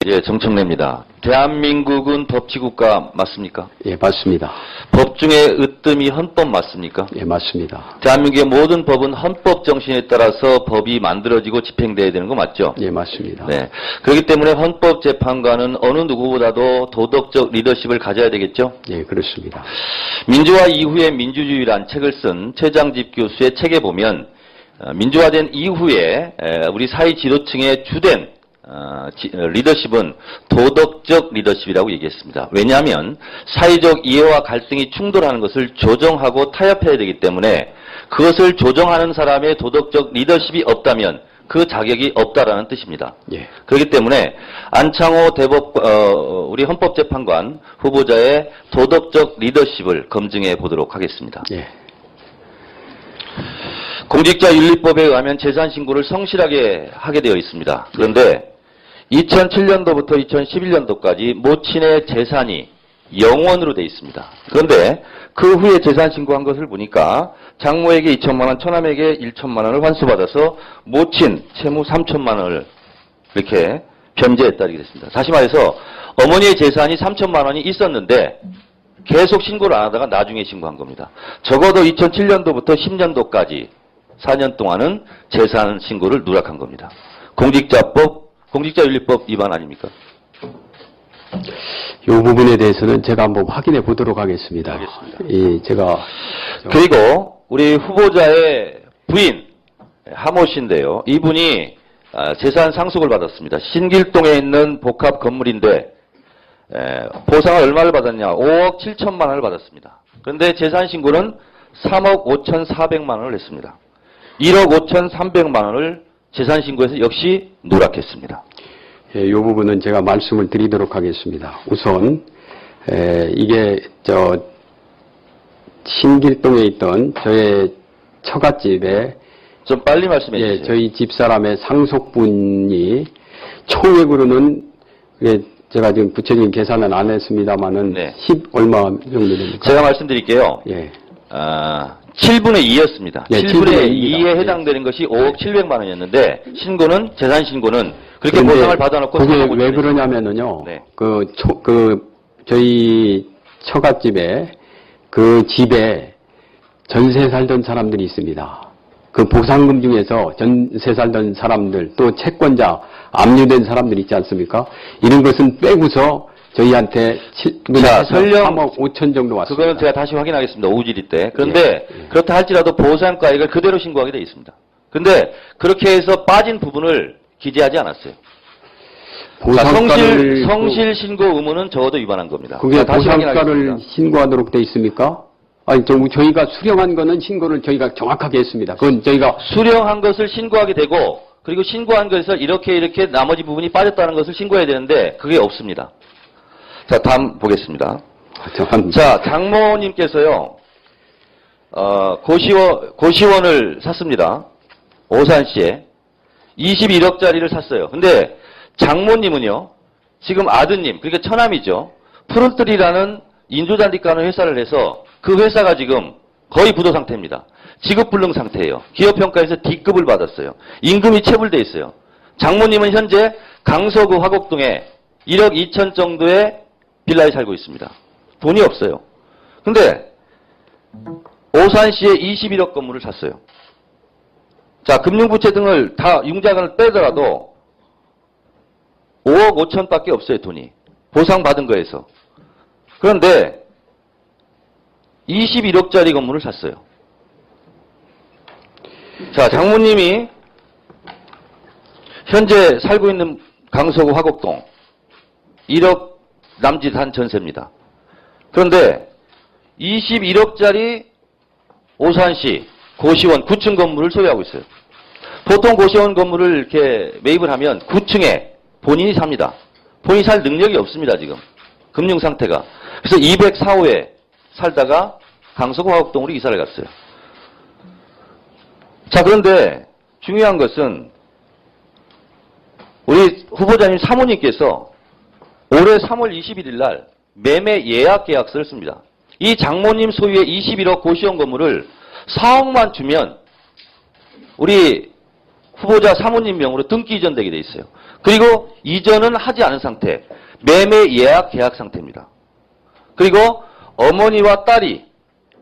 예, 정청래입니다. 대한민국은 법치국가 맞습니까? 예, 맞습니다. 법 중에 으뜸이 헌법 맞습니까? 예, 맞습니다. 대한민국의 모든 법은 헌법 정신에 따라서 법이 만들어지고 집행돼야 되는 거 맞죠? 예, 맞습니다. 네. 그렇기 때문에 헌법재판관은 어느 누구보다도 도덕적 리더십을 가져야 되겠죠? 예, 그렇습니다. 민주화 이후에 민주주의란 책을 쓴 최장집 교수의 책에 보면 민주화된 이후에 우리 사회 지도층의 주된 리더십은 도덕적 리더십이라고 얘기했습니다. 왜냐하면 사회적 이해와 갈등이 충돌하는 것을 조정하고 타협해야 되기 때문에 그것을 조정하는 사람의 도덕적 리더십이 없다면 그 자격이 없다라는 뜻입니다. 예. 그렇기 때문에 안창호 우리 헌법재판관 후보자의 도덕적 리더십을 검증해 보도록 하겠습니다. 예. 공직자윤리법에 의하면 재산신고를 성실하게 하게 되어 있습니다. 그런데 2007년도부터 2011년도까지 모친의 재산이 0원으로 되어 있습니다. 그런데 그 후에 재산신고한 것을 보니까 장모에게 2천만 원, 처남에게 1천만 원을 환수받아서 모친 채무 3천만 원을 이렇게 변제했다 이렇게 됐습니다. 다시 말해서 어머니의 재산이 3천만 원이 있었는데 계속 신고를 안 하다가 나중에 신고한 겁니다. 적어도 2007년도부터 10년도까지 4년 동안은 재산 신고를 누락한 겁니다. 공직자윤리법 위반 아닙니까? 이 부분에 대해서는 제가 한번 확인해 보도록 하겠습니다. 알겠습니다. 제가 그리고 우리 후보자의 부인 하모 씨인데요. 이분이 재산 상속을 받았습니다. 신길동에 있는 복합 건물인데 보상을 얼마를 받았냐? 5억 7천만 원을 받았습니다. 그런데 재산 신고는 3억 5,400만 원을 했습니다. 1억 5,300만 원을 재산 신고에서 역시 누락했습니다. 예, 이 부분은 제가 말씀을 드리도록 하겠습니다. 우선 이게 신길동에 있던 저의 처갓집에 좀 빨리 말씀해 주세요. 예, 저희 집사람의 상속분이 총액으로는 제가 지금 구체적인 계산은 안 했습니다만은 네. 10 얼마 정도 됩니까? 제가 말씀드릴게요. 예. 7분의 2였습니다. 예, 7분의 2입니다. 2에 해당되는 것이 5억 700만 원이었는데 재산 신고는 그렇게 그런데 보상을 받아놓고 그게 3억 5천을 왜 그러냐면은요. 네. 저희 처갓집에 그 집에 전세 살던 사람들이 있습니다. 그 보상금 중에서 전세 살던 사람들 또 채권자 압류된 사람들 있지 않습니까? 이런 것은 빼고서 저희한테 설령 3억 5천 정도 왔습니다. 그거는 제가 다시 확인하겠습니다. 오지리 때. 그런데 그렇다 할지라도 보상가액을 그대로 신고하게 되어 있습니다. 그런데 그렇게 해서 빠진 부분을 기재하지 않았어요. 성실 신고 의무는 적어도 위반한 겁니다. 그게 다시 보상가를 확인하겠습니다. 신고하도록 되어 있습니까? 아니, 저희가 수령한 거는 신고를 저희가 정확하게 했습니다. 그건 저희가 수령한 것을 신고하게 되고 그리고 신고한 것에서 이렇게 나머지 부분이 빠졌다는 것을 신고해야 되는데 그게 없습니다. 자, 다음 보겠습니다. 자, 장모님께서요, 고시원을 샀습니다. 오산시에. 21억짜리를 샀어요. 근데 장모님은요, 지금 아드님, 그러니까 처남이죠. 푸른뜨리라는 인조잔디가는 회사를 해서 그 회사가 지금 거의 부도 상태입니다. 지급불능 상태예요. 기업평가에서 D급을 받았어요. 임금이 체불돼 있어요. 장모님은 현재 강서구 화곡동에 1억 2천 정도의 빌라에 살고 있습니다. 돈이 없어요. 근데 오산시에 21억 건물을 샀어요. 자, 금융부채 등을 다 융자금을 빼더라도 5억 5천밖에 없어요, 돈이. 보상받은 거에서. 그런데 21억짜리 건물을 샀어요. 자, 장모님이 현재 살고 있는 강서구 화곡동 1억 남짓한 전세입니다. 그런데 21억짜리 오산시 고시원 9층 건물을 소유하고 있어요. 보통 고시원 건물을 이렇게 매입을 하면 9층에 본인이 삽니다. 본인이 살 능력이 없습니다, 지금. 금융 상태가. 그래서 204호에 살다가 강서구 화곡동으로 이사를 갔어요. 자, 그런데 중요한 것은 우리 후보자님 사모님께서 올해 3월 21일 날 매매 예약 계약서를 씁니다. 이 장모님 소유의 21억 고시원 건물을 4억만 주면 우리 후보자 사모님 명으로 등기 이전되게 돼 있어요. 그리고 이전은 하지 않은 상태, 매매 예약 계약 상태입니다. 그리고 어머니와 딸이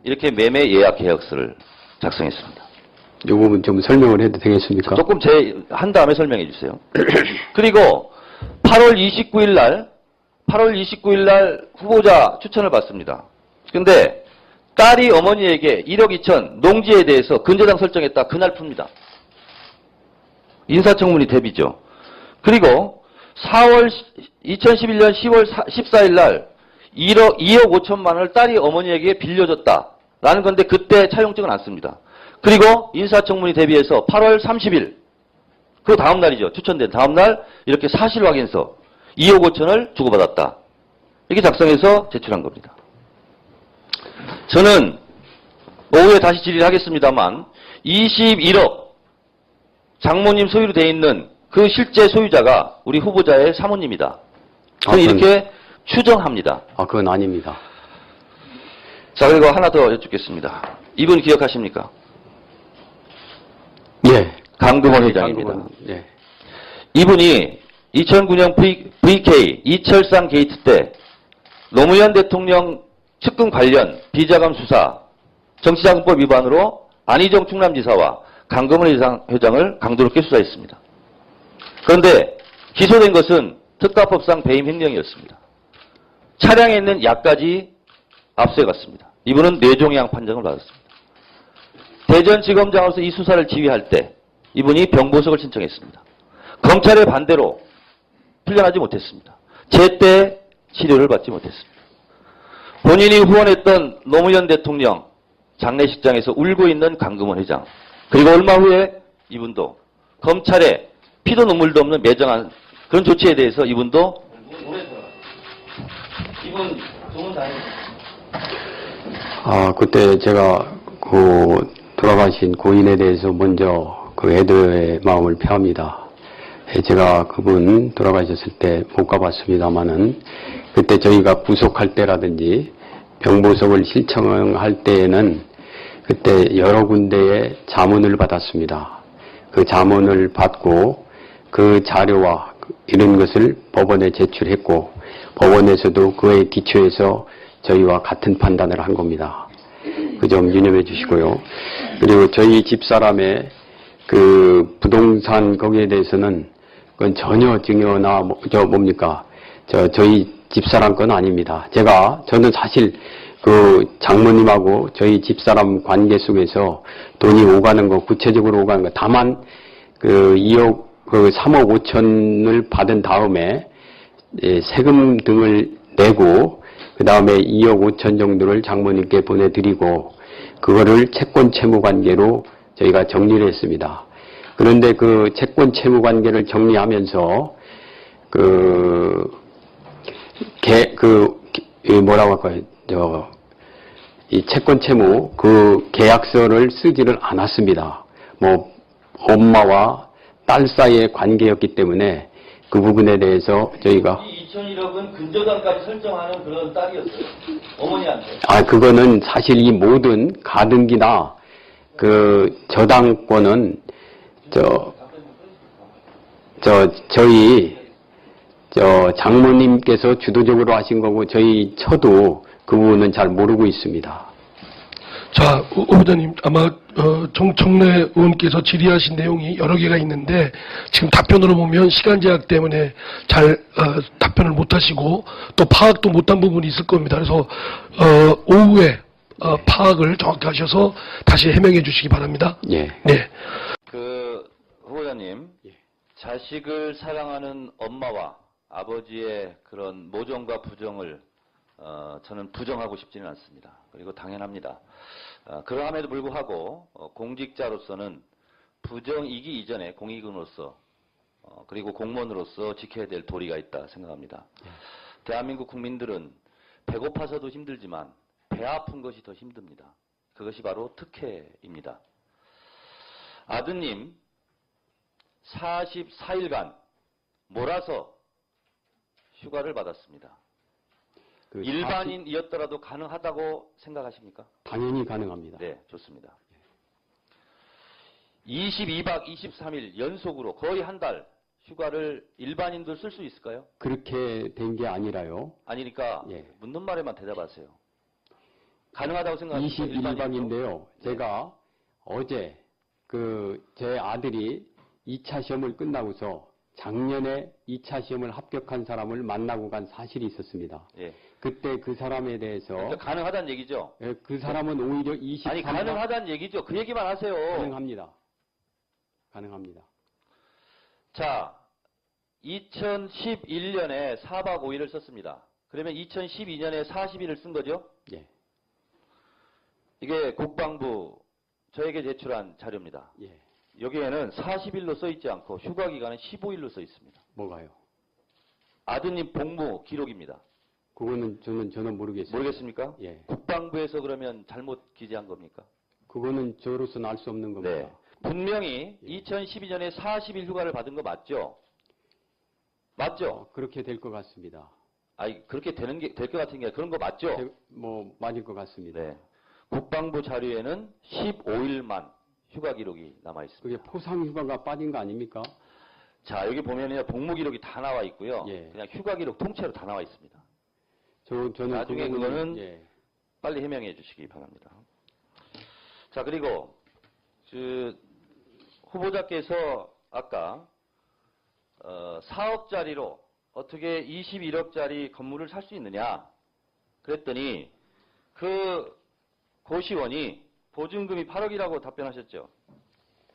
이렇게 매매 예약 계약서를 작성했습니다. 이 부분 좀 설명을 해도 되겠습니까? 조금 한 다음에 설명해 주세요. 그리고 8월 29일 날 후보자 추천을 받습니다. 근데 딸이 어머니에게 1억 2천 농지에 대해서 근저당 설정했다. 그날 풉니다. 인사청문회 대비죠. 그리고 2011년 10월 14일 날 2억 5천만 원을 딸이 어머니에게 빌려줬다라는 건데 그때 차용증은 안 씁니다. 그리고 인사청문회 대비해서 8월 30일 그 다음 날이죠. 추천된 다음 날 이렇게 사실 확인서 2억 5천을 주고받았다. 이렇게 작성해서 제출한 겁니다. 저는 오후에 다시 질의를 하겠습니다만 21억 장모님 소유로 되어 있는 그 실제 소유자가 우리 후보자의 사모님이다. 저는 이렇게 추정합니다. 그건 아닙니다. 자, 그리고 하나 더 여쭙겠습니다. 이분 기억하십니까? 예. 강동원 회장입니다. 예. 이분이 2009년 VK 이철상 게이트 때 노무현 대통령 측근 관련 비자금 수사 정치자금법 위반으로 안희정 충남지사와 강금원 회장을 강도롭게 수사했습니다. 그런데 기소된 것은 특가법상 배임 횡령이었습니다. 차량에 있는 약까지 압수해갔습니다. 이분은 뇌종양 판정을 받았습니다. 대전지검장으로서 이 수사를 지휘할 때 이분이 병보석을 신청했습니다. 검찰의 반대로 풀려나지 못했습니다. 제때 치료를 받지 못했습니다. 본인이 후원했던 노무현 대통령 장례식장에서 울고 있는 강금원 회장, 그리고 얼마 후에 이분도 검찰에 피도 눈물도 없는 매정한 그런 조치에 대해서 이분도 이분 좋은 사람입니다. 그때 제가 돌아가신 고인에 대해서 먼저 애도의 마음을 표합니다. 제가 그분 돌아가셨을 때 못 가봤습니다만은 그때 저희가 구속할 때라든지 병보석을 신청할 때에는 그때 여러 군데의 자문을 받았습니다. 그 자문을 받고 그 자료와 이런 것을 법원에 제출했고 법원에서도 그에 기초해서 저희와 같은 판단을 한 겁니다. 그 점 유념해 주시고요. 그리고 저희 집사람의 그 부동산 거기에 대해서는 그건 전혀 증여나 저희 집사람 건 아닙니다. 저는 사실 그 장모님하고 저희 집사람 관계 속에서 돈이 오가는 거, 구체적으로 오가는 거, 다만 그 3억 5천을 받은 다음에 세금 등을 내고 그 다음에 2억 5천 정도를 장모님께 보내드리고 그거를 채권 채무 관계로 저희가 정리를 했습니다. 그런데 그 채권 채무 관계를 정리하면서 이 채권 채무 그 계약서를 쓰지를 않았습니다. 엄마와 딸 사이의 관계였기 때문에 그 부분에 대해서 저희가 이 2,001억은 근저당까지 설정하는 그런 딸이었어요. 어머니한테. 그거는 사실 이 모든 가등기나 그 저당권은 저희 장모님께서 주도적으로 하신 거고 저도 그 부분은 잘 모르고 있습니다. 자, 후보자님, 아마 정청래 의원께서 질의하신 내용이 여러 개가 있는데 지금 답변으로 보면 시간 제약 때문에 잘 답변을 못하시고 또 파악도 못한 부분이 있을 겁니다. 그래서 오후에 파악을 정확히 하셔서 다시 해명해 주시기 바랍니다. 예. 네. 후보자님, 자식을 사랑하는 엄마와 아버지의 그런 모정과 부정을 저는 부정하고 싶지는 않습니다. 그리고 당연합니다. 그러함에도 불구하고 공직자로서는 부정이기 이전에 공익인으로서 그리고 공무원으로서 지켜야 될 도리가 있다 생각합니다. 대한민국 국민들은 배고파서도 힘들지만 배 아픈 것이 더 힘듭니다. 그것이 바로 특혜입니다. 아드님 44일간 몰아서 휴가를 받았습니다. 일반인이었더라도 가능하다고 생각하십니까? 당연히 가능합니다. 네, 좋습니다. 22박 23일 연속으로 거의 한 달 휴가를 일반인도 쓸 수 있을까요? 그렇게 된 게 아니라요. 아니니까 예. 묻는 말에만 대답하세요. 가능하다고 생각합니까? 일반인도? 21박인데요. 제가 어제 제 아들이 2차 시험을 끝나고서 작년에 2차 시험을 합격한 사람을 만나고 간 사실이 있었습니다. 예. 그때 그 사람에 대해서 그러니까 가능하다는 얘기죠. 예, 그 사람은 오히려 23박 아니 가능하다는 얘기죠. 그 얘기만 하세요. 가능합니다. 가능합니다. 자, 2011년에 4박 5일을 썼습니다. 그러면 2012년에 40일을 쓴 거죠? 예. 이게 국방부 저에게 제출한 자료입니다. 예. 여기에는 40일로 써 있지 않고 휴가 기간은 15일로 써 있습니다. 뭐가요? 아드님 복무 기록입니다. 그거는 저는 모르겠어요. 모르겠습니까? 예. 국방부에서 그러면 잘못 기재한 겁니까? 그거는 저로서는 알 수 없는 겁니다. 네. 분명히 2012년에 40일 휴가를 받은 거 맞죠? 맞죠? 그렇게 될 것 같습니다. 아니, 그렇게 될 것 같은 게 아니라 그런 거 맞죠? 맞을 것 같습니다. 네. 국방부 자료에는 15일만 휴가 기록이 남아 있습니다. 그게 포상휴가가 빠진 거 아닙니까? 자, 여기 보면요. 복무 기록이 다 나와 있고요. 예. 그냥 휴가 기록 통째로 다 나와 있습니다. 저는 나중에 그거는 예. 빨리 해명해 주시기 바랍니다. 자, 그리고 후보자께서 아까 4억짜리로 어떻게 21억짜리 건물을 살 수 있느냐 그랬더니 그 고시원이 보증금이 8억이라고 답변하셨죠.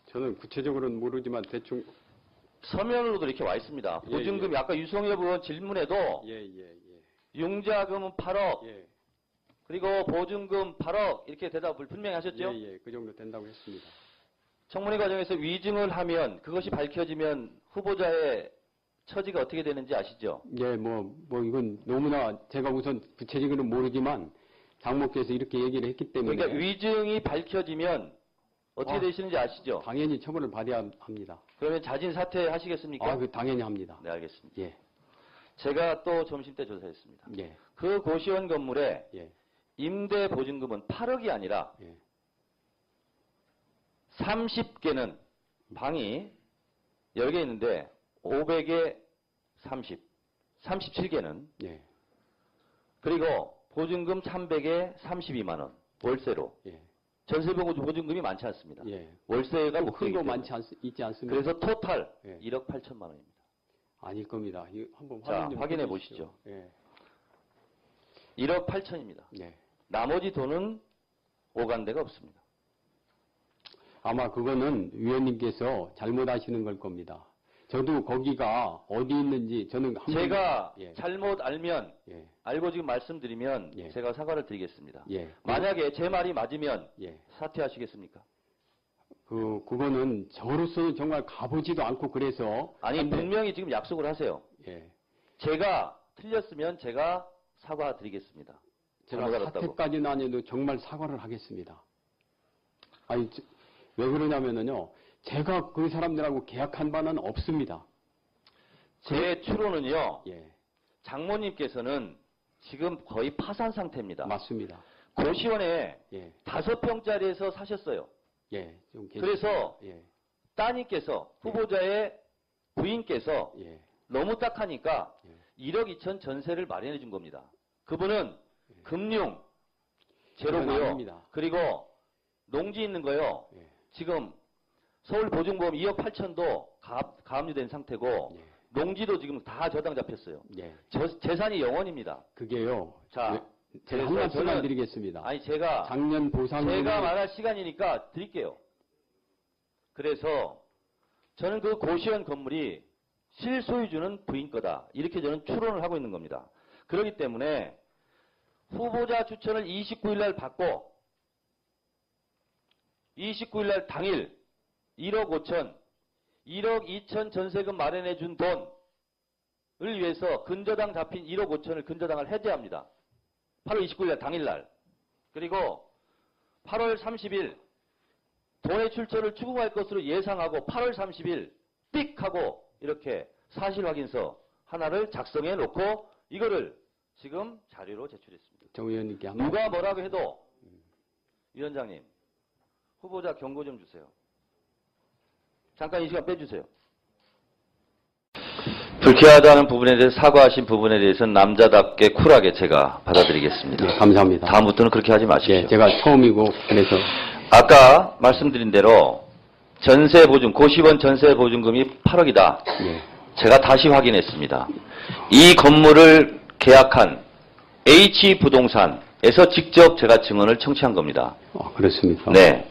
저는 구체적으로는 모르지만 대충 서면으로도 이렇게 와 있습니다. 예, 보증금이 예. 아까 유성엽 의원 질문에도 예. 융자금은 8억 예. 그리고 보증금 8억 이렇게 대답을 분명히 하셨죠. 예. 그 정도 된다고 했습니다. 청문회 과정에서 위증을 하면 그것이 밝혀지면 후보자의 처지가 어떻게 되는지 아시죠? 예, 이건 너무나 제가 우선 구체적으로는 모르지만 장모께서 이렇게 얘기를 했기 때문에 그러니까 위증이 밝혀지면 어떻게 아, 되시는지 아시죠? 당연히 처벌을 받아야 합니다. 그러면 자진 사퇴하시겠습니까? 당연히 합니다. 네, 알겠습니다. 예. 제가 또 점심 때 조사했습니다. 예. 그 고시원 건물에 예. 임대 보증금은 8억이 아니라 예. 30개는 방이 10개 있는데 500에 30, 37개는 예. 그리고 보증금 300에 32만 원 월세로 예. 전세보증금이 많지 않습니다. 예. 월세가 못 큰거 많지 있지 않습니다. 그래서 토탈 예. 1억 8천만 원입니다. 아닐 겁니다. 이거 한번 자, 확인 좀 확인해 해보시죠. 보시죠. 예. 1억 8천입니다. 예. 나머지 돈은 오간 데가 없습니다. 아마 그거는 위원님께서 잘못하시는 걸 겁니다. 저도 거기가 어디 있는지 저는 제가 예. 잘못 알면 예. 알고 지금 말씀드리면 예. 제가 사과를 드리겠습니다. 예. 만약에 제 말이 맞으면 예. 사퇴하시겠습니까? 그거는 저로서는 정말 가보지도 않고 그래서 아니 한데, 분명히 지금 약속을 하세요. 예. 제가 틀렸으면 제가 사과드리겠습니다. 제가 잘못 알았다고. 사퇴까지는 아니어도 정말 사과를 하겠습니다. 아니 왜 그러냐면은요. 제가 그 사람들하고 계약한 바는 없습니다. 제 추론은요. 예. 장모님께서는 지금 거의 파산 상태입니다. 맞습니다. 고시원에 예. 5평짜리에서 사셨어요. 예. 좀 그래서 예. 따님께서 후보자의 부인께서 예. 너무 딱하니까 예. 1억 2천 전세를 마련해 준 겁니다. 그분은 금융 그건 제로고요. 아닙니다. 그리고 농지 있는 거요. 예. 지금 서울보증보험 2억 8천도 가압류된 상태고 예. 농지도 지금 다 저당 잡혔어요. 예. 재산이 0원입니다. 그게요. 자, 제가 한 그래서 말씀만 저는- 드리겠습니다. 아니 제가 작년 보상금 제가 말할 시간이니까 드릴게요. 그래서 저는 그 고시원 건물이 실소유주는 부인 거다. 이렇게 저는 추론을 하고 있는 겁니다. 그렇기 때문에 후보자 추천을 29일 날 받고 29일 날 당일 1억 5천, 1억 2천 전세금 마련해 준 돈을 위해서 근저당 잡힌 1억 5천을 근저당을 해제합니다. 8월 29일 날 당일 날. 그리고 8월 30일 돈의 출처를 추궁할 것으로 예상하고 8월 30일 삑 하고 이렇게 사실 확인서 하나를 작성해 놓고 이거를 지금 자료로 제출했습니다. 정 의원님께 누가 뭐라고 해도 위원장님 후보자 경고 좀 주세요. 잠깐 이 시간 빼주세요. 불쾌하다는 부분에 대해서 사과하신 부분에 대해서는 남자답게 쿨하게 제가 받아들이겠습니다. 네, 감사합니다. 다음부터는 그렇게 하지 마십시오. 예, 제가 처음이고 그래서 아까 말씀드린 대로 전세보증, 고시원 전세보증금이 8억이다. 예, 제가 다시 확인했습니다. 이 건물을 계약한 H부동산에서 직접 제가 증언을 청취한 겁니다. 그렇습니까? 네.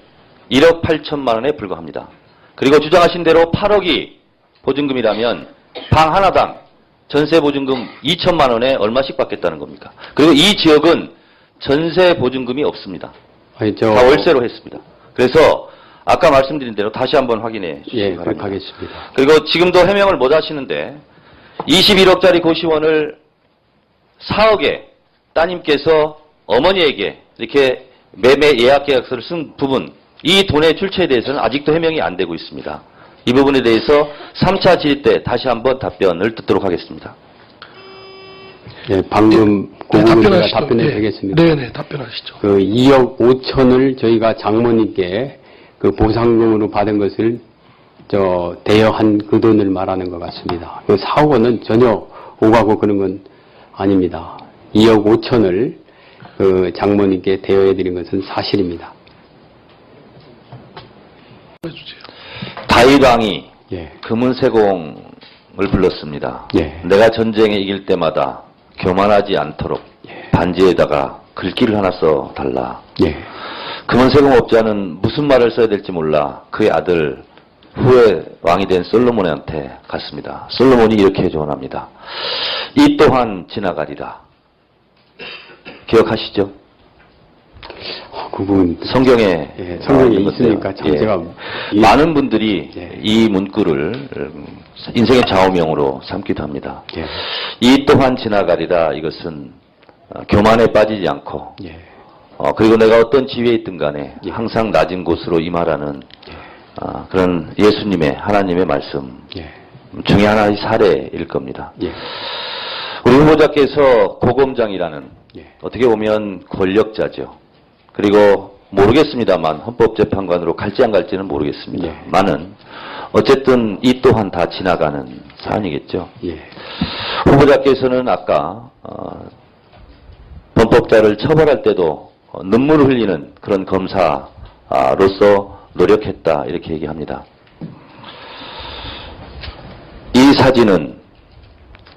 1억 8천만 원에 불과합니다. 그리고 주장하신 대로 8억이 보증금이라면 방 하나당 전세보증금 2천만 원에 얼마씩 받겠다는 겁니까? 그리고 이 지역은 전세보증금이 없습니다. 아니, 다 월세로 했습니다. 그래서 아까 말씀드린 대로 다시 한번 확인해 주시기 예, 바랍니다. 그렇게 하겠습니다. 그리고 지금도 해명을 못 하시는데 21억짜리 고시원을 4억에 따님께서 어머니에게 이렇게 매매 예약 계약서를 쓴 부분, 이 돈의 출처에 대해서는 아직도 해명이 안 되고 있습니다. 이 부분에 대해서 3차 질의 때 다시 한번 답변을 듣도록 하겠습니다. 예, 방금 그 네, 부분 제가 답변하시죠. 답변해도 네. 되겠습니다. 네네, 답변하시죠. 그 2억 5천을 저희가 장모님께 그 보상금으로 받은 것을 대여한 그 돈을 말하는 것 같습니다. 그 4억 원은 전혀 오가고 그런 건 아닙니다. 2억 5천을 그 장모님께 대여해드린 것은 사실입니다. 해주세요. 다윗왕이 예, 금은세공을 불렀습니다. 예. 내가 전쟁에 이길 때마다 교만하지 않도록 예. 반지에다가 글귀를 하나 써달라. 예, 금은세공업자는 무슨 말을 써야 될지 몰라 그의 아들 후에 왕이 된 솔로몬한테 갔습니다. 솔로몬이 이렇게 조언합니다. 이 또한 지나가리라. 기억하시죠? 그 부분 성경에 예, 성경에 나와 있는 있으니까 건데요. 참 예. 제가 많은 분들이 예. 이 문구를 인생의 좌우명으로 삼기도 합니다. 예, 이 또한 지나가리라. 이것은 교만에 빠지지 않고 예, 그리고 내가 어떤 지위에 있든 간에 예. 항상 낮은 곳으로 임하라는 예, 그런 예수님의 하나님의 말씀 예, 중에 하나의 사례일 겁니다. 예, 우리 후보자께서 고검장이라는 예. 어떻게 보면 권력자죠. 그리고 모르겠습니다만 헌법재판관으로 갈지 안 갈지는 모르겠습니다. 예. 많은 어쨌든 이 또한 다 지나가는 사안이겠죠. 예, 후보자께서는 아까 범법자를 처벌할 때도 눈물을 흘리는 그런 검사로서 노력했다 이렇게 얘기합니다. 이 사진은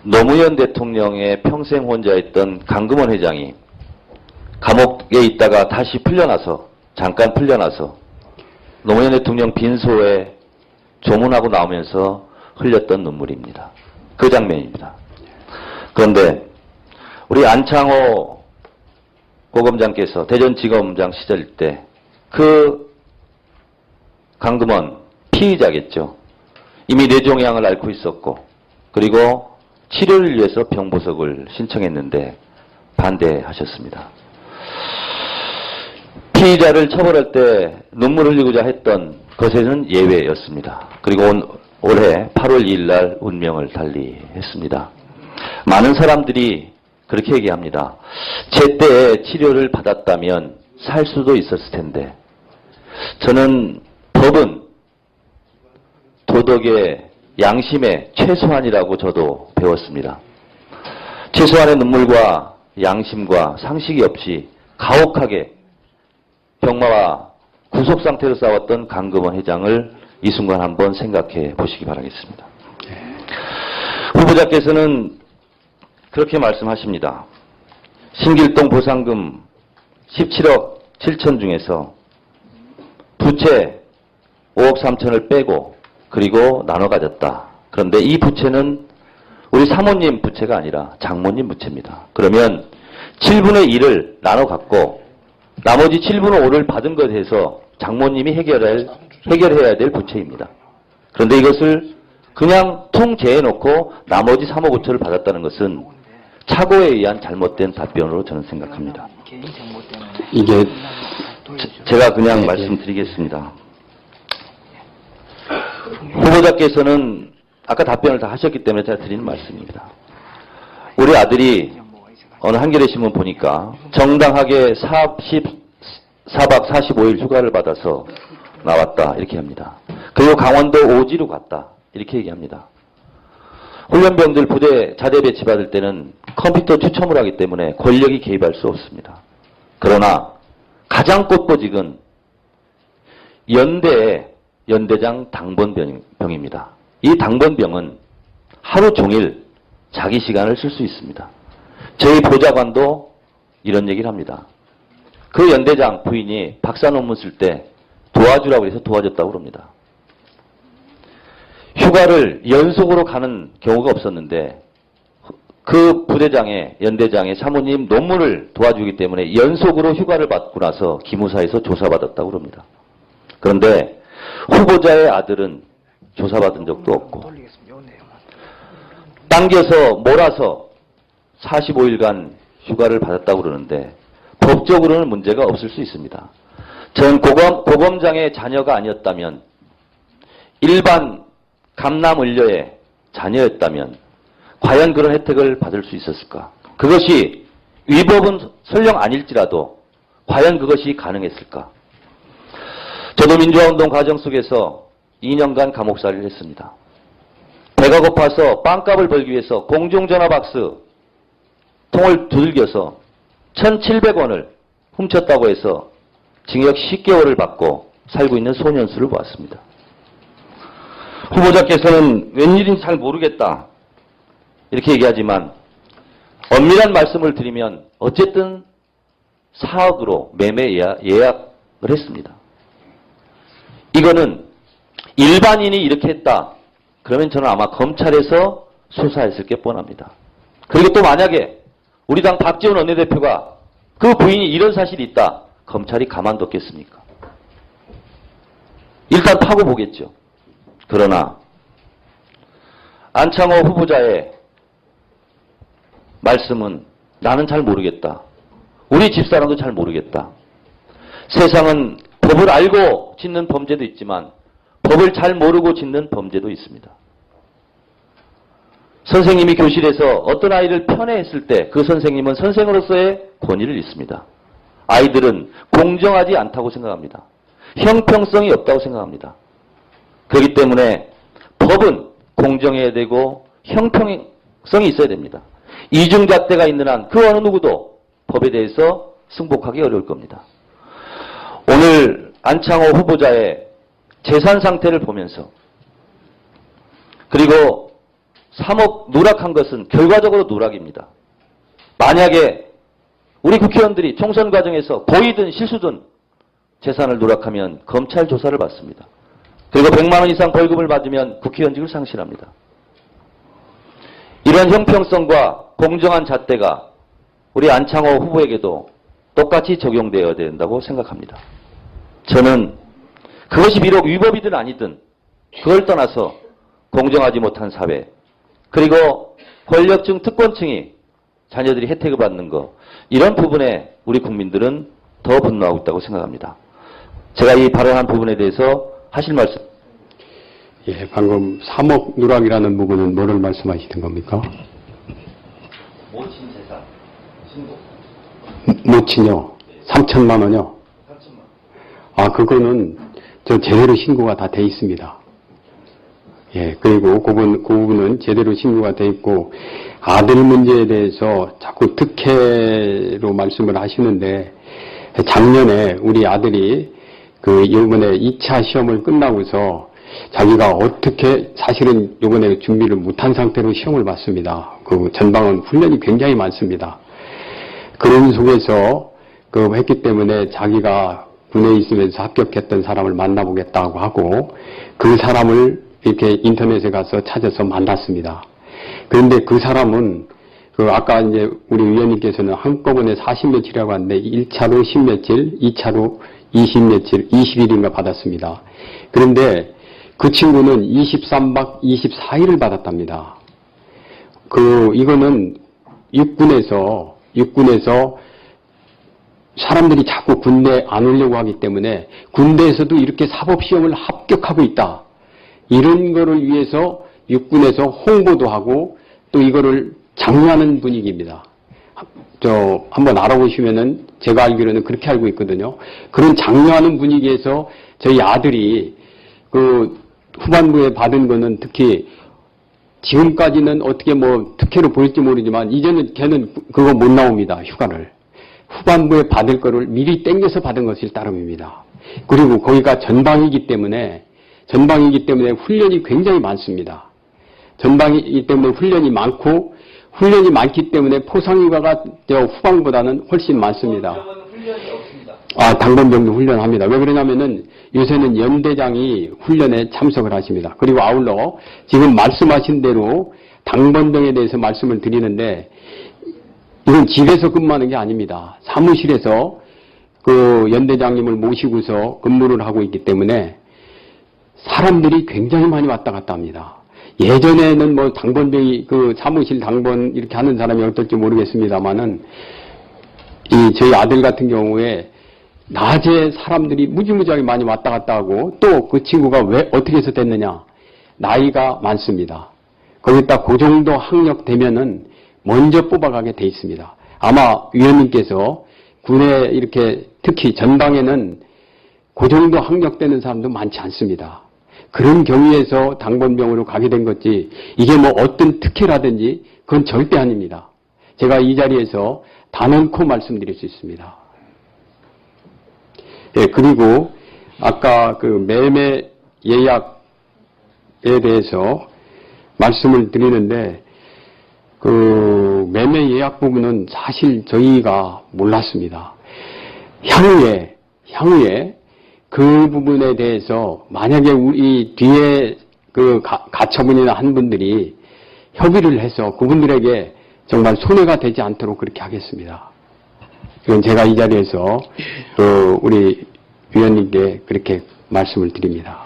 노무현 대통령의 평생 혼자였던 강금원 회장이 감옥에 있다가 다시 풀려나서 잠깐 풀려나서 노무현 대통령 빈소에 조문하고 나오면서 흘렸던 눈물입니다. 그 장면입니다. 그런데 우리 안창호 고검장께서 대전지검장 시절 때 그 강금원 피의자겠죠. 이미 뇌종양을 앓고 있었고 그리고 치료를 위해서 병보석을 신청했는데 반대하셨습니다. 피의자를 처벌할 때 눈물 흘리고자 했던 것에는 예외였습니다. 그리고 올해 8월 2일 날 운명을 달리했습니다. 많은 사람들이 그렇게 얘기합니다. 제때 치료를 받았다면 살 수도 있었을 텐데 저는 법은 도덕의 양심의 최소한이라고 저도 배웠습니다. 최소한의 눈물과 양심과 상식이 없이 가혹하게 병마와 구속상태로 싸웠던 강금원 회장을 이 순간 한번 생각해 보시기 바라겠습니다. 후보자께서는 그렇게 말씀하십니다. 신길동 보상금 17억 7천 중에서 부채 5억 3천을 빼고 그리고 나눠 가졌다. 그런데 이 부채는 우리 사모님 부채가 아니라 장모님 부채입니다. 그러면 7분의 1을 나눠 갖고 나머지 7분의 5를 받은 것에 해서 장모님이 해결해야 될 부채입니다. 그런데 이것을 그냥 통제해놓고 나머지 3억 5천을 받았다는 것은 착오에 의한 잘못된 답변으로 저는 생각합니다. 이게 제가 그냥 말씀드리겠습니다. 후보자께서는 아까 답변을 다 하셨기 때문에 제가 드리는 말씀입니다. 우리 아들이 어느 한겨레 신문 보니까 정당하게 4박 45일 휴가를 받아서 나왔다 이렇게 합니다. 그리고 강원도 오지로 갔다 이렇게 얘기합니다. 훈련병들 부대 자대 배치받을 때는 컴퓨터 추첨을 하기 때문에 권력이 개입할 수 없습니다. 그러나 가장 꽃보직은 연대의 연대장 당번병입니다. 이 당번병은 하루 종일 자기 시간을 쓸 수 있습니다. 저희 보좌관도 이런 얘기를 합니다. 그 연대장 부인이 박사 논문 쓸 때 도와주라고 해서 도와줬다고 그럽니다. 휴가를 연속으로 가는 경우가 없었는데 그 부대장의 연대장의 사모님 논문을 도와주기 때문에 연속으로 휴가를 받고 나서 기무사에서 조사받았다고 그럽니다. 그런데 후보자의 아들은 조사받은 적도 없고 당겨서 몰아서 45일간 휴가를 받았다고 그러는데 법적으로는 문제가 없을 수 있습니다. 전 고검장의 자녀가 아니었다면 일반 감남을려의 자녀였다면 과연 그런 혜택을 받을 수 있었을까? 그것이 위법은 설령 아닐지라도 과연 그것이 가능했을까? 저도 민주화운동 과정 속에서 2년간 감옥살이를 했습니다. 배가 고파서 빵값을 벌기 위해서 공중전화박스 통을 두들겨서 1,700원을 훔쳤다고 해서 징역 10개월을 받고 살고 있는 소년수를 보았습니다. 후보자께서는 웬일인지 잘 모르겠다 이렇게 얘기하지만 엄밀한 말씀을 드리면 어쨌든 4억으로 매매 예약을 했습니다. 이거는 일반인이 이렇게 했다. 그러면 저는 아마 검찰에서 수사했을 게 뻔합니다. 그리고 또 만약에 우리 당 박지원 원내대표가 그 부인이 이런 사실이 있다. 검찰이 가만뒀겠습니까? 일단 파고 보겠죠. 그러나 안창호 후보자의 말씀은 나는 잘 모르겠다. 우리 집사람도 잘 모르겠다. 세상은 법을 알고 짓는 범죄도 있지만 법을 잘 모르고 짓는 범죄도 있습니다. 선생님이 교실에서 어떤 아이를 편애했을 때 그 선생님은 선생으로서의 권위를 잃습니다. 아이들은 공정하지 않다고 생각합니다. 형평성이 없다고 생각합니다. 그렇기 때문에 법은 공정해야 되고 형평성이 있어야 됩니다. 이중잣대가 있는 한 그 어느 누구도 법에 대해서 승복하기 어려울 겁니다. 오늘 안창호 후보자의 재산 상태를 보면서 그리고 3억 누락한 것은 결과적으로 누락입니다. 만약에 우리 국회의원들이 총선 과정에서 고의든 실수든 재산을 누락하면 검찰 조사를 받습니다. 그리고 100만 원 이상 벌금을 받으면 국회의원직을 상실합니다. 이런 형평성과 공정한 잣대가 우리 안창호 후보에게도 똑같이 적용되어야 된다고 생각합니다. 저는 그것이 비록 위법이든 아니든 그걸 떠나서 공정하지 못한 사회 그리고 권력층 특권층이 자녀들이 혜택을 받는 것 이런 부분에 우리 국민들은 더 분노하고 있다고 생각합니다. 제가 이 발언한 부분에 대해서 하실 말씀. 예, 방금 3억 누락이라는 부분은 뭐를 말씀하시는 겁니까? 모친 재산 신고. 모친요? 3천만 원요? 3천만 원. 아, 그거는 저 제대로 신고가 다 돼 있습니다. 예, 그리고 그 부분은 제대로 신고가 돼 있고 아들 문제에 대해서 자꾸 특혜로 말씀을 하시는데 작년에 우리 아들이 이번에 2차 시험을 끝나고서 자기가 어떻게 사실은 이번에 준비를 못한 상태로 시험을 봤습니다. 그 전방은 훈련이 굉장히 많습니다. 그런 속에서 했기 때문에 자기가 군에 있으면서 합격했던 사람을 만나보겠다고 하고 그 사람을 이렇게 인터넷에 가서 찾아서 만났습니다. 그런데 그 사람은 아까 이제 우리 의원님께서는 한꺼번에 40며칠이라고 하는데 1차로 10며칠, 2차로 20며칠, 20일인가 받았습니다. 그런데 그 친구는 23박 24일을 받았답니다. 이거는 육군에서 사람들이 자꾸 군대 안 오려고 하기 때문에 군대에서도 이렇게 사법시험을 합격하고 있다. 이런 거를 위해서 육군에서 홍보도 하고 또 이거를 장려하는 분위기입니다. 한번 알아보시면은 제가 알기로는 그렇게 알고 있거든요. 그런 장려하는 분위기에서 저희 아들이 후반부에 받은 거는 특히 지금까지는 어떻게 뭐 특혜로 보일지 모르지만 이제는 걔는 그거 못 나옵니다. 휴가를. 후반부에 받을 거를 미리 땡겨서 받은 것일 따름입니다. 그리고 거기가 전방이기 때문에 훈련이 굉장히 많습니다. 전방이기 때문에 훈련이 많고 훈련이 많기 때문에 포상휴가가 후방보다는 훨씬 많습니다. 당번병도 훈련합니다. 왜 그러냐면은 요새는 연대장이 훈련에 참석을 하십니다. 그리고 아울러 지금 말씀하신 대로 당번병에 대해서 말씀을 드리는데 이건 집에서 근무하는 게 아닙니다. 사무실에서 그 연대장님을 모시고서 근무를 하고 있기 때문에 사람들이 굉장히 많이 왔다 갔다 합니다. 예전에는 뭐 당번병이 그 사무실 당번 이렇게 하는 사람이 어떨지 모르겠습니다만은 저희 아들 같은 경우에 낮에 사람들이 무지무지하게 많이 왔다 갔다 하고 또 그 친구가 왜 어떻게 해서 됐느냐 나이가 많습니다. 거기다 그 정도 학력 되면은 먼저 뽑아가게 돼 있습니다. 아마 위원님께서 군에 이렇게 특히 전방에는 그 정도 학력 되는 사람도 많지 않습니다. 그런 경우에서 당번병으로 가게 된 거지 이게 뭐 어떤 특혜라든지 그건 절대 아닙니다. 제가 이 자리에서 단언코 말씀드릴 수 있습니다. 예, 그리고 아까 그 매매 예약에 대해서 말씀을 드리는데 그 매매 예약 부분은 사실 저희가 몰랐습니다. 향후에 그 부분에 대해서 만약에 우리 뒤에 그 가처분이나 한 분들이 협의를 해서 그분들에게 정말 손해가 되지 않도록 그렇게 하겠습니다. 이건 제가 이 자리에서 우리 위원님께 그렇게 말씀을 드립니다.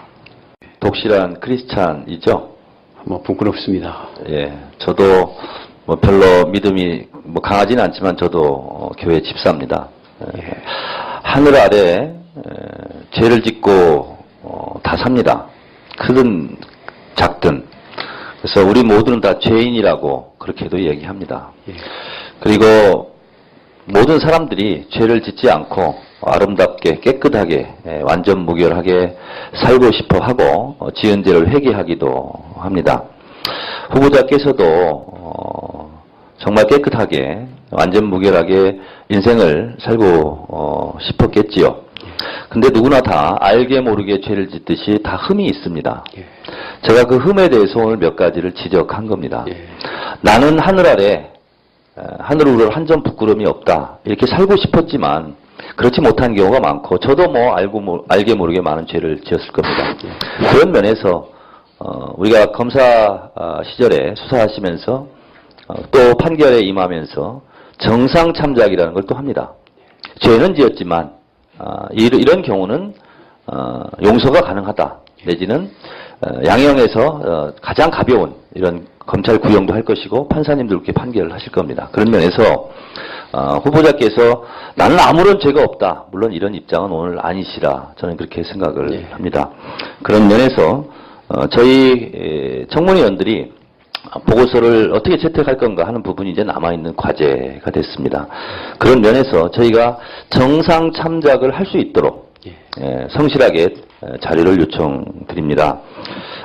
독실한 크리스찬이죠? 뭐 부끄럽습니다. 예, 저도 뭐 별로 믿음이 뭐 강하지는 않지만 저도 교회 집사입니다. 하늘 아래 죄를 짓고 다 삽니다. 크든 작든. 그래서 우리 모두는 다 죄인이라고 그렇게도 얘기합니다. 그리고 모든 사람들이 죄를 짓지 않고 아름답게 깨끗하게 완전 무결하게 살고 싶어 하고 지은 죄를 회개하기도 합니다. 후보자께서도 정말 깨끗하게 완전 무결하게 인생을 살고 싶었겠지요. 근데 누구나 다 알게 모르게 죄를 짓듯이 다 흠이 있습니다. 제가 그 흠에 대해서 오늘 몇 가지를 지적한 겁니다. 나는 하늘 아래 하늘 우러러 한 점 부끄러움이 없다. 이렇게 살고 싶었지만 그렇지 못한 경우가 많고 저도 뭐 알게 모르게 많은 죄를 지었을 겁니다. 그런 면에서 우리가 검사 시절에 수사하시면서 또 판결에 임하면서 정상 참작이라는 걸 또 합니다. 죄는 지었지만 이런 경우는 용서가 가능하다. 내지는 양형에서 가장 가벼운 이런 검찰 구형도 할 것이고 판사님도 그렇게 판결을 하실 겁니다. 그런 면에서 후보자께서 나는 아무런 죄가 없다. 물론 이런 입장은 오늘 아니시라 저는 그렇게 생각을 합니다. 그런 면에서 저희 청문위원들이 보고서를 어떻게 채택할 건가 하는 부분이 이제 남아있는 과제가 됐습니다. 그런 면에서 저희가 정상 참작을 할 수 있도록 성실하게 자료를 요청드립니다.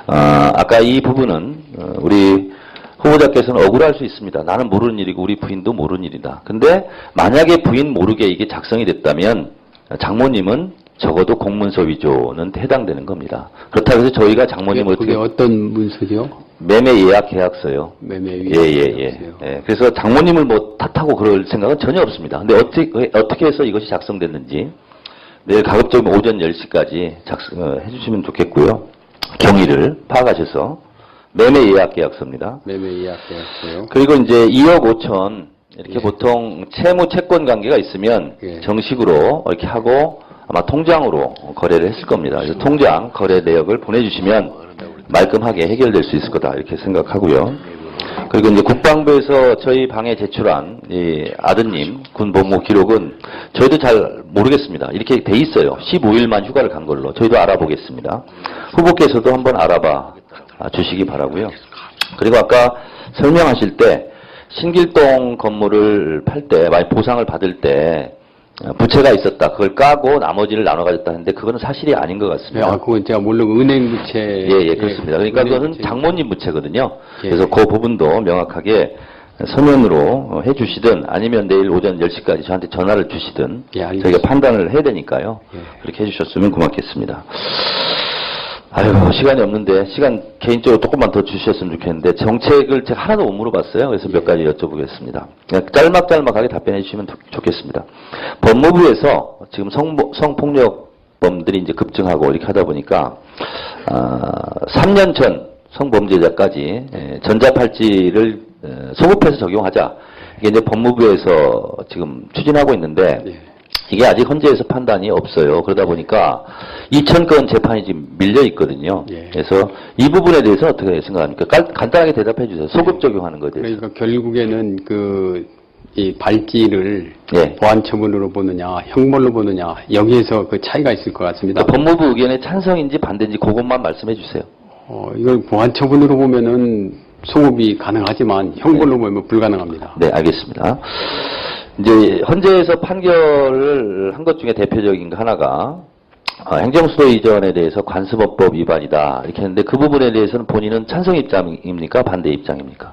아까 이 부분은 우리 후보자께서는 억울할 수 있습니다. 나는 모르는 일이고 우리 부인도 모르는 일이다. 근데 만약에 부인 모르게 이게 작성이 됐다면 장모님은 적어도 공문서 위조는 해당되는 겁니다. 그렇다고 해서 저희가 장모님을 그게 어떤 문서죠? 매매 예약 계약서요. 매매 예약 계약서요. 그래서 장모님을 뭐 탓하고 그럴 생각은 전혀 없습니다. 근데 어떻게 해서 이것이 작성됐는지 내일 가급적이면 오전 10시까지 작성해 주시면 좋겠고요. 경위를 파악하셔서 매매 예약 계약서입니다. 매매 예약 계약서요. 그리고 이제 2억 5천 이렇게 보통 채무 채권 관계가 있으면 정식으로 이렇게 하고 아마 통장으로 거래를 했을 겁니다. 그래서 통장 거래 내역을 보내주시면 말끔하게 해결될 수 있을 거다 이렇게 생각하고요. 그리고 이제 국방부에서 저희 방에 제출한 이 아드님 군 복무 기록은 저희도 잘 모르겠습니다. 이렇게 돼 있어요. 15일만 휴가를 간 걸로. 저희도 알아보겠습니다. 후보께서도 한번 알아봐 주시기 바라고요. 그리고 아까 설명하실 때 신길동 건물을 팔 때, 만약 보상을 받을 때 부채가 있었다. 그걸 까고 나머지를 나눠 가졌다 했는데 그거는 사실이 아닌 것 같습니다. 아, 그건 제가 모르고 은행 부채. 예, 그렇습니다. 그러니까 은행 그거는 부채. 장모님 부채거든요. 예. 그래서 그 부분도 명확하게 서면으로 해주시든 아니면 내일 오전 10시까지 저한테 전화를 주시든 예, 알겠습니다. 저희가 판단을 해야 되니까요. 예. 그렇게 해주셨으면 고맙겠습니다. 아유, 시간이 없는데 시간 개인적으로 조금만 더 주셨으면 좋겠는데 정책을 제가 하나도 못 물어봤어요. 그래서 몇 가지 여쭤보겠습니다. 그냥 짤막짤막하게 답변해 주시면 좋겠습니다. 법무부에서 지금 성폭력범들이 이제 급증하고 이렇게 하다 보니까 3년 전 성범죄자까지 전자팔찌를 소급해서 적용하자. 이게 이제 법무부에서 지금 추진하고 있는데 예. 이게 아직 헌재에서 판단이 없어요. 그러다 보니까 2,000건 재판이 지금 밀려 있거든요. 예. 그래서 이 부분에 대해서 어떻게 생각합니까? 간단하게 대답해 주세요. 소급 적용하는 것에 대해서. 그러니까 결국에는 이 발찌를 예. 보안 처분으로 보느냐, 형벌로 보느냐, 여기에서 그 차이가 있을 것 같습니다. 그러니까 법무부 의견에 찬성인지 반대인지 그것만 말씀해 주세요. 이걸 보안 처분으로 보면은 소급이 가능하지만 형벌로 보면 불가능합니다. 네, 알겠습니다. 이제 헌재에서 판결을 한 것 중에 대표적인 거 하나가 행정수도 이전에 대해서 관습업법 위반이다 이렇게 했는데 그 부분에 대해서는 본인은 찬성 입장입니까? 반대 입장입니까?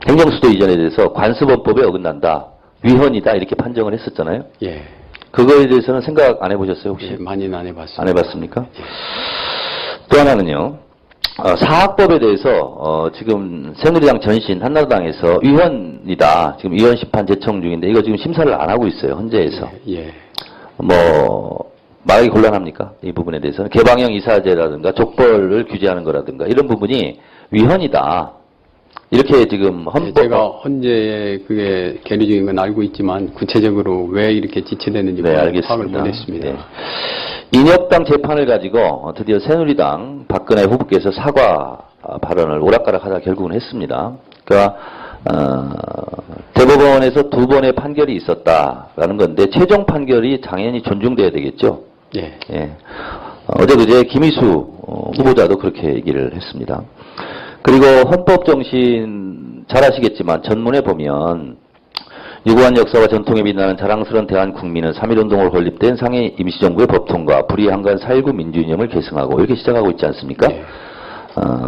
행정수도 이전에 대해서 관습업법에 어긋난다, 위헌이다 이렇게 판정을 했었잖아요. 예. 그거에 대해서는 생각 안 해보셨어요 혹시? 예, 많이는 안 해봤습니다. 안 해봤습니까? 또 하나는요. 사학법에 대해서 지금 새누리당 전신 한나라당에서 위헌이다. 지금 위헌 심판 제청 중인데 이거 지금 심사를 안 하고 있어요. 헌재에서. 예. 말하기 곤란합니까? 이 부분에 대해서는 개방형 이사제라든가 족벌을 규제하는 거라든가 이런 부분이 위헌이다. 이렇게 지금 헌법. 제가 헌재에 그게 계류 중인 건 알고 있지만 구체적으로 왜 이렇게 지체되는지 네, 파악을 알겠습니다. 못했습니다. 네. 인혁당 재판을 가지고 드디어 새누리당 박근혜 후보께서 사과 발언을 오락가락하다 결국은 했습니다. 그러니까 대법원에서 2번의 판결이 있었다라는 건데 최종 판결이 당연히 존중돼야 되겠죠. 예. 예. 어제 그제 김희수 후보자도 그렇게 얘기를 했습니다. 그리고 헌법 정신 잘 아시겠지만 전문에 보면 유구한 역사와 전통에 빛나는 자랑스러운 대한국민은 3.1운동으로 건립된 상해 임시정부의 법통과 불의한간 4.19 민주이념을 계승하고 이렇게 시작하고 있지 않습니까? 네.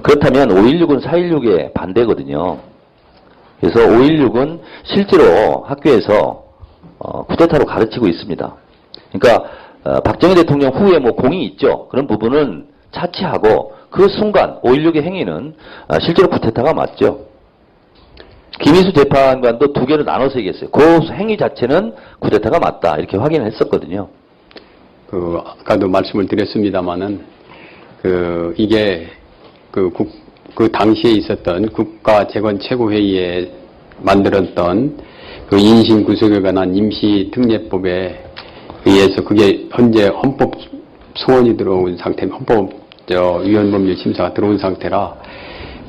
그렇다면 5.16은 4.16에 반대거든요. 그래서 5.16은 실제로 학교에서 쿠데타로 가르치고 있습니다. 그러니까 박정희 대통령 후에 공이 있죠. 그런 부분은 차치하고 그 순간 5.16의 행위는 실제로 쿠데타가 맞죠. 김희수 재판관도 2개로 나눠서 얘기했어요. 그 행위 자체는 쿠데타가 맞다. 이렇게 확인을 했었거든요. 아까도 말씀을 드렸습니다마는, 이게, 그 당시에 있었던 국가재건 최고회의에 만들었던 그 인신 구속에 관한 임시특례법에 의해서 그게 현재 헌법 소원이 들어온 상태, 위헌법률 심사가 들어온 상태라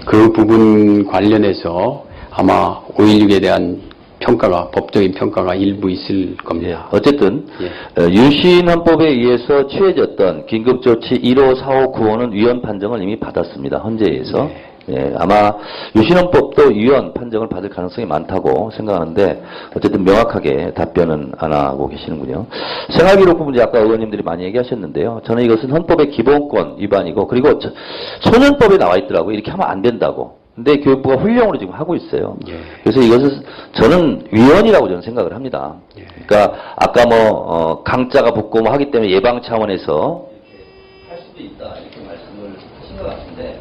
그 부분 관련해서 아마 5.16에 대한 평가가, 법적인 평가가 일부 있을 겁니다. 어쨌든 예. 유신헌법에 의해서 취해졌던 긴급조치 1호, 4호, 9호는 위헌 판정을 이미 받았습니다. 헌재에서. 예, 아마 유신헌법도 위헌 판정을 받을 가능성이 많다고 생각하는데 어쨌든 명확하게 답변은 안 하고 계시는군요. 생활기록부 문제 아까 의원님들이 많이 얘기하셨는데요. 저는 이것은 헌법의 기본권 위반이고 그리고 소년법에 나와 있더라고요. 이렇게 하면 안 된다고. 근데 교육부가 훈령으로 지금 하고 있어요. 예. 그래서 이것은 저는 위헌이라고 저는 생각을 합니다. 예. 그러니까 아까 강자가 붙고 하기 때문에 예방 차원에서 이렇게 할 수도 있다 이렇게 말씀을 하신 것 같은데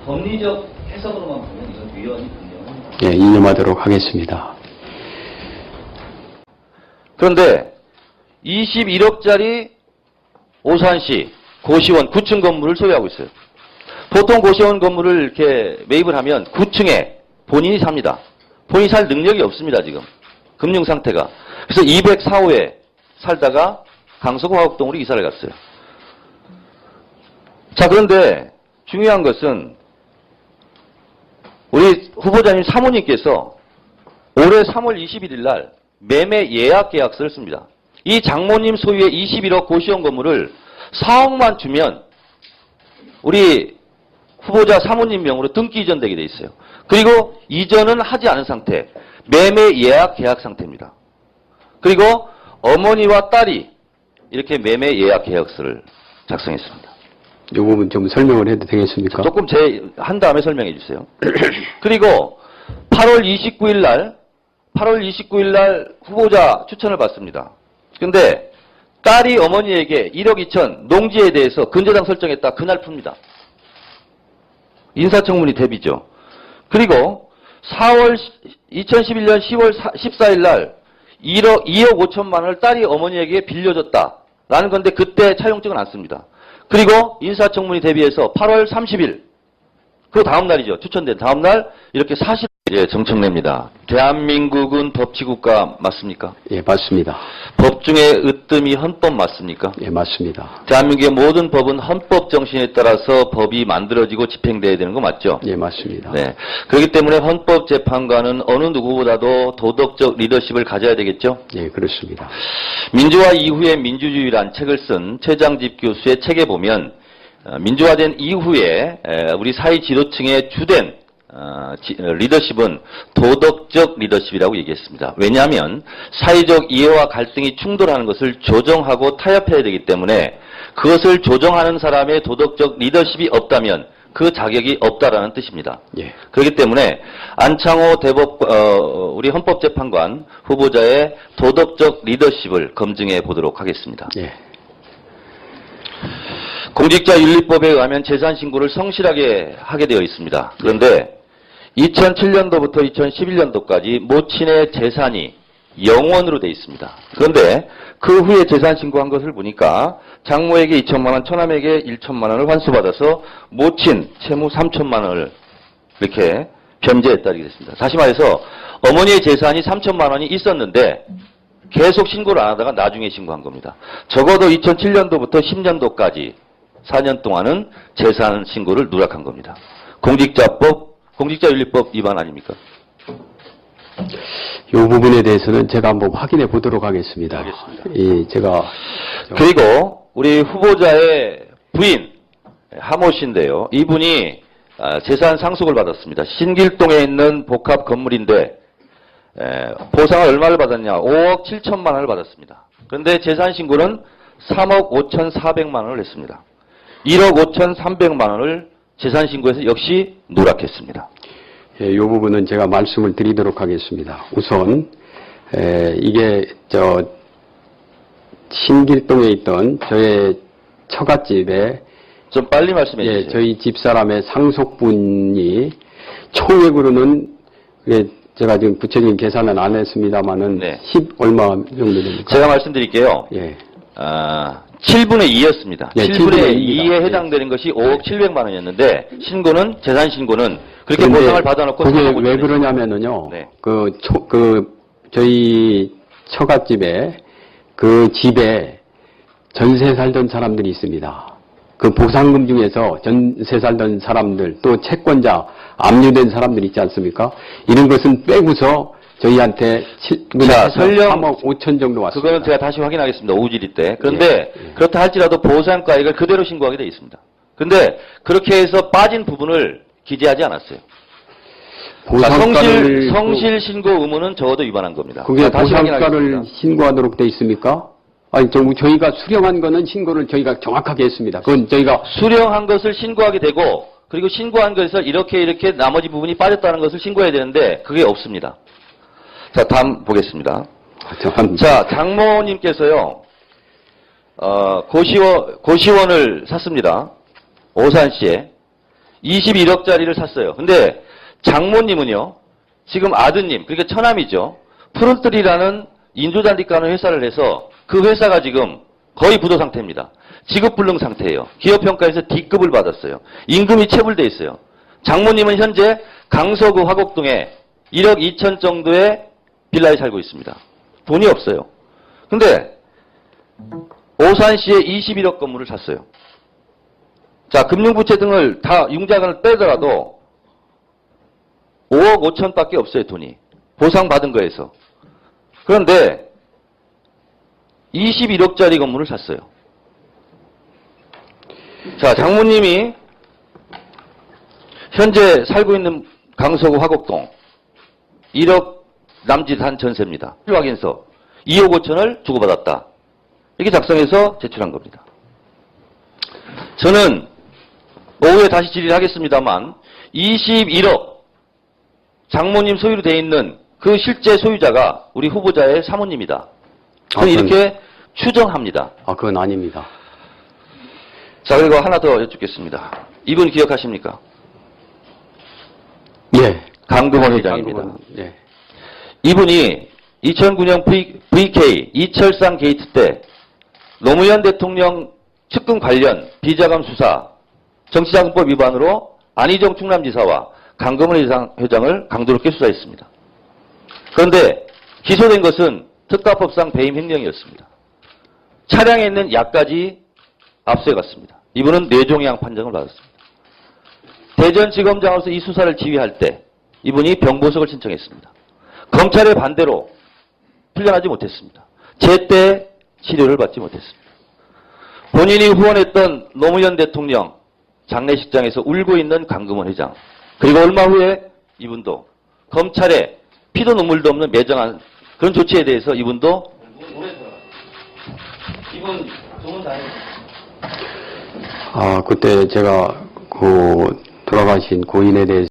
법리적 해석으로만 보면 이건 위헌이 분명합니다. 예, 이념하도록 하겠습니다. 그런데 21억짜리 오산시 고시원 9층 건물을 소유하고 있어요. 보통 고시원 건물을 이렇게 매입을 하면 9층에 본인이 삽니다. 본인이 살 능력이 없습니다, 지금. 금융 상태가. 그래서 204호에 살다가 강서구화곡동으로 이사를 갔어요. 자, 그런데 중요한 것은 우리 후보자님 사모님께서 올해 3월 21일 날 매매 예약 계약서를 씁니다. 이 장모님 소유의 21억 고시원 건물을 4억만 주면 우리 후보자 사모님 명으로 등기 이전되게 돼 있어요. 그리고 이전은 하지 않은 상태, 매매 예약 계약 상태입니다. 그리고 어머니와 딸이 이렇게 매매 예약 계약서를 작성했습니다. 이 부분 좀 설명을 해도 되겠습니까? 조금 한 다음에 설명해 주세요. 그리고 8월 29일 날 후보자 추천을 받습니다. 근데 딸이 어머니에게 1억 2천 농지에 대해서 근저당 설정했다. 그날 풉니다. 인사청문회 대비죠. 그리고 2011년 10월 14일 날 2억 5천만 원을 딸이 어머니에게 빌려줬다라는 건데 그때 차용증은 안 씁니다. 그리고 인사청문회 대비해서 8월 30일 그 다음 날이죠. 추천된 다음 날 이렇게 사실 정청래입니다. 대한민국은 법치국가 맞습니까? 예, 맞습니다. 법 중에 으뜸이 헌법 맞습니까? 예, 맞습니다. 대한민국의 모든 법은 헌법 정신에 따라서 법이 만들어지고 집행돼야 되는 거 맞죠? 예, 맞습니다. 네. 그렇기 때문에 헌법재판관은 어느 누구보다도 도덕적 리더십을 가져야 되겠죠? 예, 그렇습니다. 민주화 이후의 민주주의란 책을 쓴 최장집 교수의 책에 보면 민주화된 이후에 우리 사회 지도층의 주된 리더십은 도덕적 리더십이라고 얘기했습니다. 왜냐하면 사회적 이해와 갈등이 충돌하는 것을 조정하고 타협해야 되기 때문에 그것을 조정하는 사람의 도덕적 리더십이 없다면 그 자격이 없다라는 뜻입니다. 예. 그렇기 때문에 안창호 우리 헌법재판관 후보자의 도덕적 리더십을 검증해 보도록 하겠습니다. 예. 공직자윤리법에 의하면 재산신고를 성실하게 하게 되어 있습니다. 그런데 2007년도부터 2011년도까지 모친의 재산이 영원으로 되어 있습니다. 그런데 그 후에 재산신고한 것을 보니까 장모에게 2천만 원, 처남에게 1천만 원을 환수받아서 모친 채무 3천만 원을 이렇게 변제했다 이렇게 됐습니다. 다시 말해서 어머니의 재산이 3천만 원이 있었는데 계속 신고를 안 하다가 나중에 신고한 겁니다. 적어도 2007년도부터 10년도까지 4년 동안은 재산 신고를 누락한 겁니다. 공직자윤리법 위반 아닙니까? 이 부분에 대해서는 제가 한번 확인해 보도록 하겠습니다. 알겠습니다. 그리고 우리 후보자의 부인 하모 씨인데요. 이분이 재산 상속을 받았습니다. 신길동에 있는 복합 건물인데 보상을 얼마를 받았냐? 5억 7천만 원을 받았습니다. 그런데 재산 신고는 3억 5,400만 원을 했습니다. 1억 5,300만 원을 재산 신고에서 역시 누락했습니다. 이 부분은 제가 말씀을 드리도록 하겠습니다. 우선 이게 신길동에 있던 저의 처갓집에 좀 빨리 말씀해 주세요. 예, 저희 집사람의 상속분이 총액으로는 제가 지금 구체적인 계산은 안 했습니다만은 네. 10 얼마 정도 됩니까? 제가 말씀드릴게요. 예. 7분의 2였습니다. 네, 7분의 2입니다. 2에 해당되는 것이 5억 700만 원이었는데 재산 신고는 그렇게 그런데 보상을 받아놓고 그게 3억 5천 왜 원이었습니다. 그러냐면은요. 네. 저희 처갓집에 그 집에 전세 살던 사람들이 있습니다. 그 보상금 중에서 전세 살던 사람들 또 채권자 압류된 사람들 있지 않습니까? 이런 것은 빼고서 저희한테 설령 3억 5천 정도 왔습니다. 그거는 제가 다시 확인하겠습니다. 오후질이 때. 그런데 그렇다 할지라도 보상가액을 그대로 신고하게 되어 있습니다. 그런데 그렇게 해서 빠진 부분을 기재하지 않았어요. 성실 신고 의무는 적어도 위반한 겁니다. 그게 다시 보상가를 확인하겠습니다. 신고하도록 돼 있습니까? 아니, 저희가 수령한 거는 신고를 저희가 정확하게 했습니다. 그건 저희가 수령한 것을 신고하게 되고 그리고 신고한 것에서 이렇게 나머지 부분이 빠졌다는 것을 신고해야 되는데 그게 없습니다. 자, 다음 보겠습니다. 자, 장모님께서요, 고시원을 샀습니다. 오산시에. 21억짜리를 샀어요. 근데 장모님은요, 지금 아드님, 그러니까 처남이죠. 푸른뜨리라는 인조잔디까는 회사를 해서 그 회사가 지금 거의 부도 상태입니다. 지급불능 상태예요. 기업평가에서 D급을 받았어요. 임금이 체불돼 있어요. 장모님은 현재 강서구 화곡동에 1억 2천 정도의 빌라에 살고 있습니다. 돈이 없어요. 근데 오산시에 21억 건물을 샀어요. 자, 금융부채 등을 다 융자금을 빼더라도 5억 5천밖에 없어요, 돈이. 보상받은 거에서. 그런데 21억짜리 건물을 샀어요. 자, 장모님이 현재 살고 있는 강서구 화곡동 1억 남짓 한 전세입니다. 확인서 2억 5천을 주고받았다. 이렇게 작성해서 제출한 겁니다. 저는 오후에 다시 질의하겠습니다만 21억 장모님 소유로 되어 있는 그 실제 소유자가 우리 후보자의 사모님이다. 저는 이렇게 추정합니다. 그건 아닙니다. 자, 그리고 하나 더 여쭙겠습니다. 이분 기억하십니까? 예. 강금원 회장입니다. 예. 이분이 2009년 VK 이철상 게이트 때 노무현 대통령 측근 관련 비자금 수사 정치자금법 위반으로 안희정 충남지사와 강금원 회장을 강도롭게 수사했습니다. 그런데 기소된 것은 특가법상 배임 횡령이었습니다. 차량에 있는 약까지 압수해갔습니다. 이분은 뇌종양 판정을 받았습니다. 대전지검장으로서 이 수사를 지휘할 때 이분이 병보석을 신청했습니다. 검찰의 반대로 풀려나지 못했습니다. 제때 치료를 받지 못했습니다. 본인이 후원했던 노무현 대통령 장례식장에서 울고 있는 강금원 회장, 그리고 얼마 후에 이분도 검찰에 피도 눈물도 없는 매정한 그런 조치에 대해서 이분도 이분 좋은 다행. 그때 제가 돌아가신 고인에 대해서